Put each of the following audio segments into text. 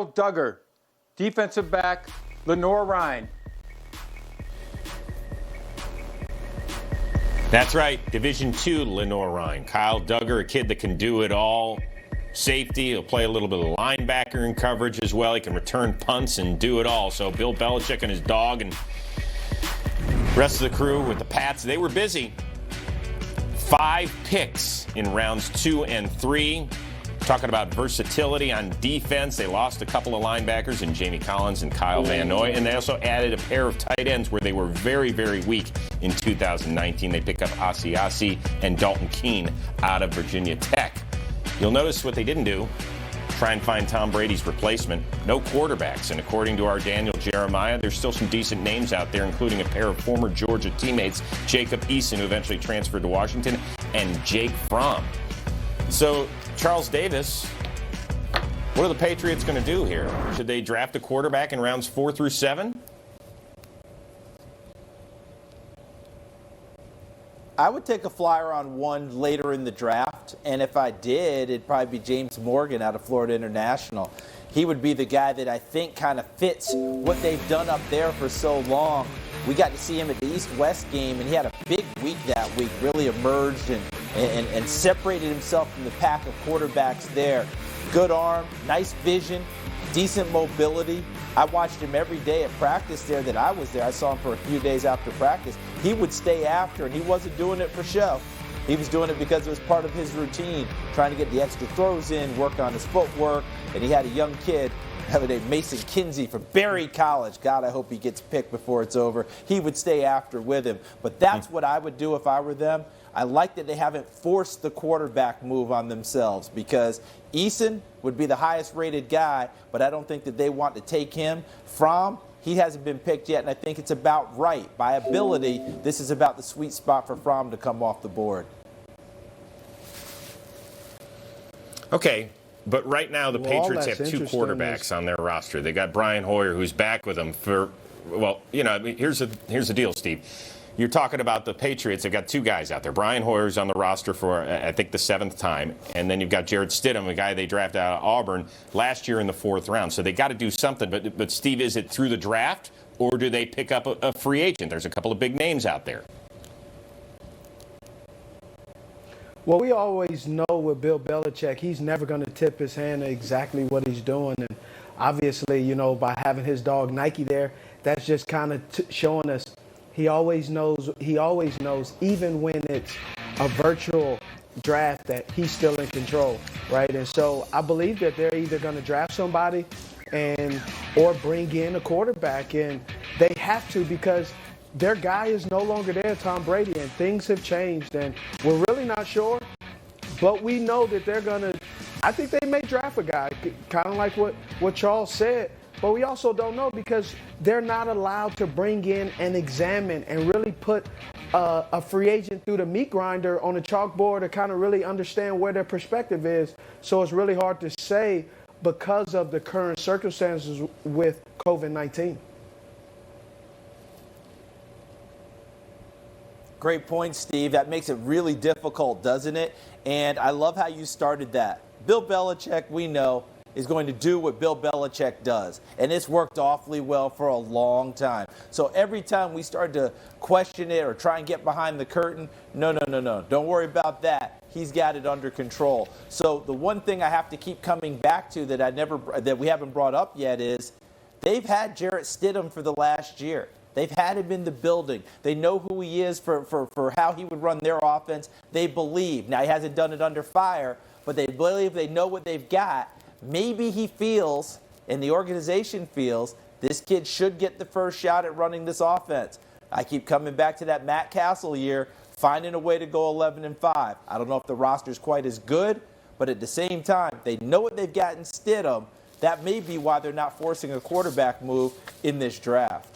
Duggar, defensive back, Lenore Ryan. That's right, Division II Lenore Ryan. Kyle Duggar, a kid that can do it all. Safety, he'll play a little bit of linebacker in coverage as well. He can return punts and do it all. So Bill Belichick and his dog and rest of the crew with the Pats, they were busy. 5 picks in rounds 2 and 3. Talking about versatility on defense, they lost a couple of linebackers in Jamie Collins and Kyle Van Noy, and they also added a pair of tight ends where they were very, very weak in 2019. They picked up Asiasi and Dalton Keene out of Virginia Tech. You'll notice what they didn't do, try and find Tom Brady's replacement. No quarterbacks, and according to our Daniel Jeremiah, there's still some decent names out there, including a pair of former Georgia teammates, Jacob Eason, who eventually transferred to Washington, and Jake Fromm. So, Charles Davis, what are the Patriots going to do here? Should they draft a quarterback in rounds 4 through 7? I would take a flyer on one later in the draft, and if I did, it'd probably be James Morgan out of Florida International. He would be the guy that I think kind of fits what they've done up there for so long. We got to see him at the East-West game, and he had a big week that week, really emerged and separated himself from the pack of quarterbacks there. Good arm, nice vision, decent mobility. I watched him every day at practice there that I was there. I saw him for a few days after practice. He would stay after, and he wasn't doing it for show. He was doing it because it was part of his routine, trying to get the extra throws in, work on his footwork, and he had a young kid, Mason Kinsey from Berry College. God, I hope he gets picked before it's over. He would stay after with him. But that's what I would do if I were them. I like that they haven't forced the quarterback move on themselves because Eason would be the highest rated guy, but I don't think that they want to take him. Fromm, he hasn't been picked yet, and I think it's about right. By ability, this is about the sweet spot for Fromm to come off the board. Okay, but right now the Patriots have 2 quarterbacks on their roster. They got Brian Hoyer, who's back with them for, well, you know, here's the deal, Steve. You're talking about the Patriots. They've got 2 guys out there. Brian Hoyer's on the roster for, I think, the 7th time. And then you've got Jarrett Stidham, a guy they drafted out of Auburn last year in the 4th round. So they got to do something. But Steve, is it through the draft, or do they pick up a free agent? There's a couple of big names out there. Well, we always know with Bill Belichick, he's never going to tip his hand to exactly what he's doing. And obviously, you know, by having his dog Nike there, that's just kind of showing us he always knows, even when it's a virtual draft, that he's still in control, right? And so I believe that they're either going to draft somebody or bring in a quarterback. And they have to, because their guy is no longer there, Tom Brady, and things have changed. And we're really not sure, but we know that they're going to, I think they may draft a guy, kind of like what Charles said. But we also don't know because they're not allowed to bring in and examine and really put a free agent through the meat grinder on a chalkboard to kind of really understand where their perspective is. So it's really hard to say because of the current circumstances with COVID-19. Great point, Steve. That makes it really difficult, doesn't it? And I love how you started that. Bill Belichick, we know, is going to do what Bill Belichick does. And it's worked awfully well for a long time. So every time we start to question it or try and get behind the curtain, no. Don't worry about that. He's got it under control. So the one thing I have to keep coming back to that we haven't brought up yet is they've had Jarrett Stidham for the last year. They've had him in the building. They know who he is for how he would run their offense. They believe. Now, he hasn't done it under fire, but they believe they know what they've got. Maybe he feels, and the organization feels, this kid should get the first shot at running this offense. I keep coming back to that Matt Castle year, finding a way to go 11-5. I don't know if the roster's quite as good, but at the same time, they know what they've got in Stidham. That may be why they're not forcing a quarterback move in this draft.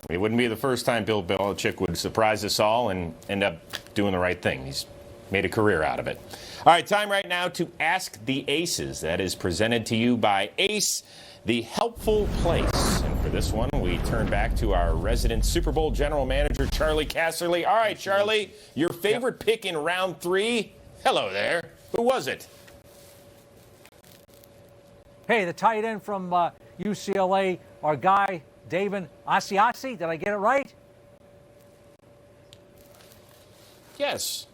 It wouldn't be the first time Bill Belichick would surprise us all and end up doing the right thing. He's made a career out of it. All right, time right now to Ask the Aces. That is presented to you by Ace, the helpful place. And for this one, we turn back to our resident Super Bowl general manager, Charlie Casserly. All right, Charlie, your favorite pick in round 3? Hello there. Who was it? Hey, the tight end from UCLA, our guy, David Asiasi. Did I get it right? Yes.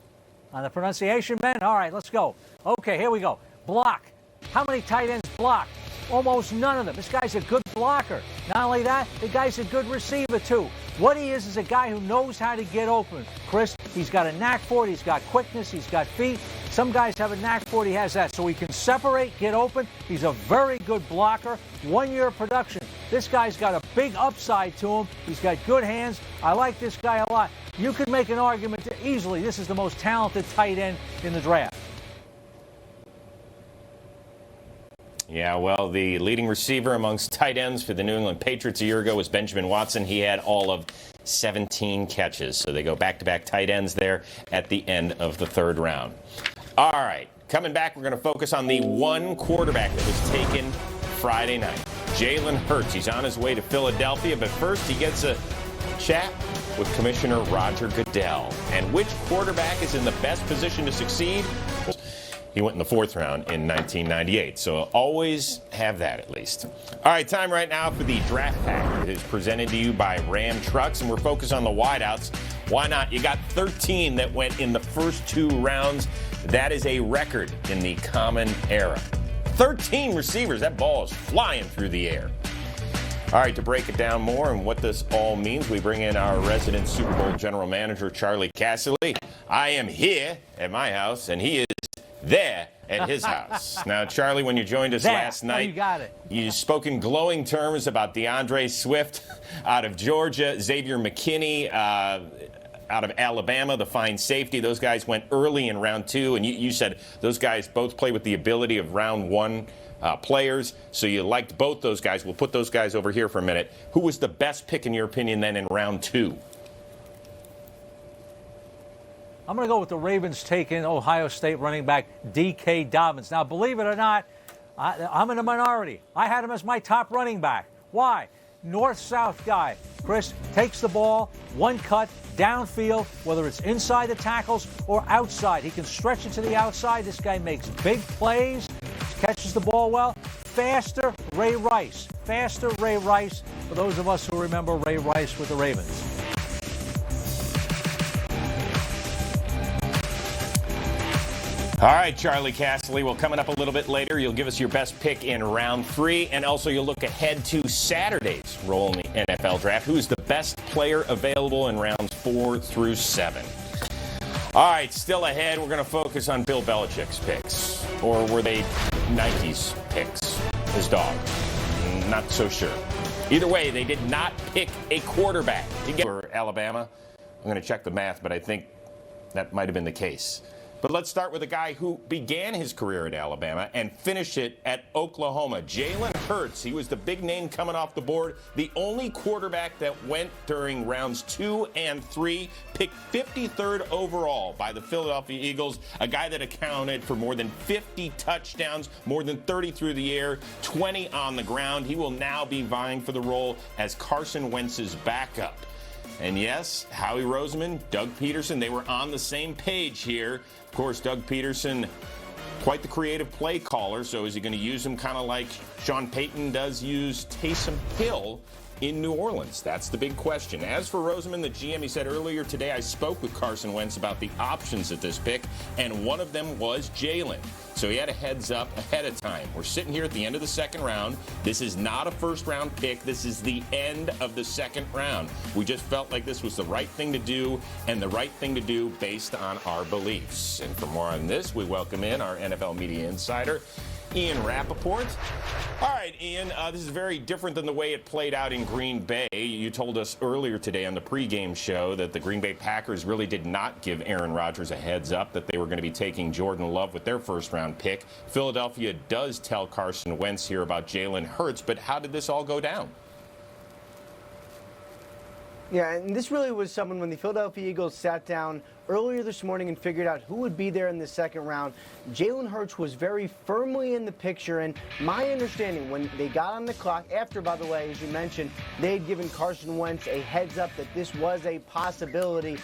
On the pronunciation, Ben? All right, let's go. Okay, here we go. Block. How many tight ends block? Almost none of them. This guy's a good blocker. Not only that, the guy's a good receiver, too. What he is a guy who knows how to get open. Chris, he's got a knack for it. He's got quickness. He's got feet. Some guys have a knack for it. He has that. So he can separate, get open. He's a very good blocker. 1 year of production. This guy's got a big upside to him. He's got good hands. I like this guy a lot. You could make an argument that easily this is the most talented tight end in the draft. Yeah, well, the leading receiver amongst tight ends for the New England Patriots a year ago was Benjamin Watson. He had all of 17 catches. So they go back-to-back tight ends there at the end of the third round. All right, coming back, we're going to focus on the one quarterback that was taken Friday night. Jalen Hurts. He's on his way to Philadelphia, but first he gets a chat with Commissioner Roger Goodell. And which quarterback is in the best position to succeed? He went in the fourth round in 1998, so always have that at least. All right, time right now for the draft pack. It is presented to you by Ram Trucks, and we're focused on the wideouts. Why not? You got 13 that went in the first two rounds. That is a record in the common era. 13 receivers. That ball is flying through the air. All right, to break it down more and what this all means, we bring in our resident Super Bowl general manager, Charlie Casserly. I am here at my house, and he is there at his house. Now, Charlie, when you joined us last night, you got it. You spoke in glowing terms about DeAndre Swift out of Georgia, Xavier McKinney out of Alabama, the fine safety. Those guys went early in round two, and you said those guys both play with the ability of round one players, so you liked both those guys. We'll put those guys over here for a minute. Who was the best pick, in your opinion, then in round two? I'm going to go with the Ravens taking Ohio State running back D.K. Dobbins. Now, believe it or not, I'm in the minority. I had him as my top running back. Why? North-south guy. Chris takes the ball, one cut, downfield, whether it's inside the tackles or outside. He can stretch it to the outside. This guy makes big plays, catches the ball well. Faster Ray Rice. Faster Ray Rice, for those of us who remember Ray Rice with the Ravens. All right, Charlie Casserly. Well, coming up a little bit later, you'll give us your best pick in round three, and also you'll look ahead to Saturday's role in the NFL draft. Who is the best player available in rounds 4 through 7? All right, still ahead, we're going to focus on Bill Belichick's picks. Or were they Nike's picks? His dog. Not so sure. Either way, they did not pick a quarterback for Alabama. I'm going to check the math, but I think that might have been the case. But let's start with a guy who began his career at Alabama and finished it at Oklahoma. Jalen Hurts. He was the big name coming off the board. The only quarterback that went during rounds 2 and 3, picked 53rd overall by the Philadelphia Eagles. A guy that accounted for more than 50 touchdowns, more than 30 through the air, 20 on the ground. He will now be vying for the role as Carson Wentz's backup. And yes, Howie Roseman, Doug Peterson, they were on the same page here. Of course, Doug Peterson, quite the creative play caller, so is he going to use him kind of like Sean Payton does use Taysom Hill in New Orleans? That's the big question. As for Roseman, the GM, he said earlier today, I spoke with Carson Wentz about the options at this pick, and one of them was Jalen. So he had a heads up ahead of time. We're sitting here at the end of the second round. This is not a first-round pick. This is the end of the second round. We just felt like this was the right thing to do, and the right thing to do based on our beliefs. And for more on this, we welcome in our NFL media insider, Ian Rappaport. All right, Ian, this is very different than the way it played out in Green Bay. You told us earlier today on the pregame show that the Green Bay Packers really did not give Aaron Rodgers a heads up that they were going to be taking Jordan Love with their first-round pick. Philadelphia does tell Carson Wentz here about Jalen Hurts, but how did this all go down? Yeah, and this really was someone when the Philadelphia Eagles sat down earlier this morning and figured out who would be there in the second round. Jalen Hurts was very firmly in the picture, and my understanding when they got on the clock, after, by the way, as you mentioned, they had given Carson Wentz a heads up that this was a possibility.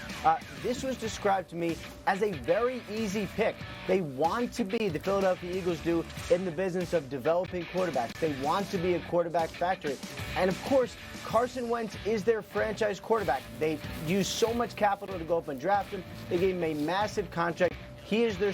This was described to me as a very easy pick. They want to be, the Philadelphia Eagles do, in the business of developing quarterbacks. They want to be a quarterback factory. And of course, Carson Wentz is their franchise quarterback. They used so much capital to go up and draft him. They gave him a massive contract. He is their